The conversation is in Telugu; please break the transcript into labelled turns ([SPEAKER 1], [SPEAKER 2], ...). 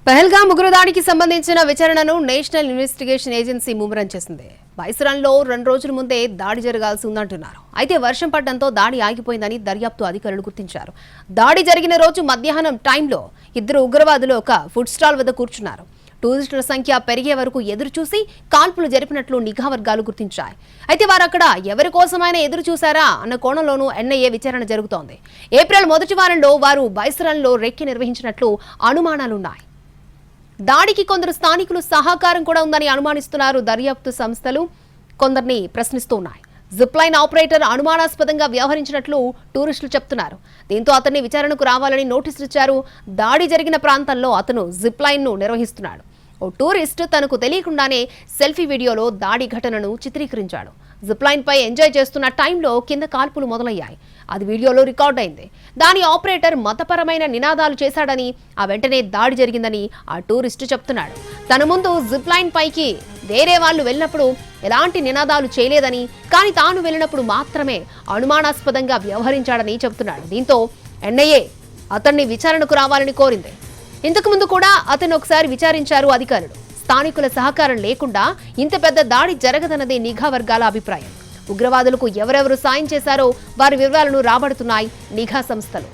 [SPEAKER 1] పహల్గామ్ ఉగ్రదాడికి సంబంధించిన విచారణను నేషనల్ ఇన్వెస్టిగేషన్ ఏజెన్సీ ముమ్మరం చేసింది. బైసరాన్లో 2 రోజుల ముందే దాడి జరగాల్సి ఉందంటున్నారు. అయితే వర్షం పడడంతో దాడి ఆగిపోయిందని దర్యాప్తు అధికారులు గుర్తించారు. దాడి జరిగిన రోజు మధ్యాహ్నం టైంలో 2 ఉగ్రవాదులు ఒక ఫుడ్ స్టాల్ వద్ద కూర్చున్నారు. టూరిస్టుల సంఖ్య పెరిగే వరకు ఎదురు చూసి కాల్పులు జరిపినట్లు నిఘా వర్గాలు గుర్తించాయి. అయితే వారు అక్కడ ఎవరి కోసమైనా ఎదురు చూశారా అన్న కోణంలోనూ ఎన్ఐఏ విచారణ జరుగుతోంది. ఏప్రిల్ మొదటి వారంలో వారు బైసరాన్లో రెక్కి నిర్వహించినట్లు అనుమానాలున్నాయి. దాడికి కొందరు స్థానికులు సహకారం కూడా ఉందని అనుమానిస్తున్నారు. దర్యాప్తు సంస్థలు కొందరిని ప్రశ్నిస్తున్నాయి. జిప్ లైన్ ఆపరేటర్ అనుమానాస్పదంగా వ్యవహరించినట్లు టూరిస్టులు చెప్తున్నారు. దీంతో అతన్ని విచారణకు రావాలని నోటీసులు ఇచ్చారు. దాడి జరిగిన ప్రాంతంలో అతను జిప్ లైన్ ను నిర్వహిస్తున్నాడు. ఓ టూరిస్ట్ తనకు తెలియకుండానే సెల్ఫీ వీడియోలో దాడి ఘటనను చిత్రీకరించాడు. జిప్ లైన్ పై ఎంజాయ్ చేస్తున్న టైంలో కింద కాల్పులు మొదలయ్యాయి. అది వీడియోలో రికార్డ్ అయింది. దాని ఆపరేటర్ మతపరమైన నినాదాలు చేశాడని, ఆ వెంటనే దాడి జరిగిందని ఆ టూరిస్టు చెప్తున్నాడు. తన ముందు జిప్ లైన్ పైకి వేరే వాళ్ళు వెళ్ళినప్పుడు ఎలాంటి నినాదాలు చేయలేదని, కానీ తాను వెళ్ళినప్పుడు మాత్రమే అనుమానాస్పదంగా వ్యవహరించాడని చెబుతున్నాడు. దీంతో ఎన్ఐఏ అతన్ని విచారణకు రావాలని కోరింది. ఇంతకు ముందు కూడా అతను ఒకసారి విచారించారు అధికారులు. స్థానికుల సహకారం లేకుండా ఇంత పెద్ద దాడి జరగదన్నదే నిఘా వర్గాల అభిప్రాయం. ఉగ్రవాదులకు ఎవరెవరు సాయం చేశారో వారి వివరాలను రాబడుతున్నాయి నిఘా సంస్థలు.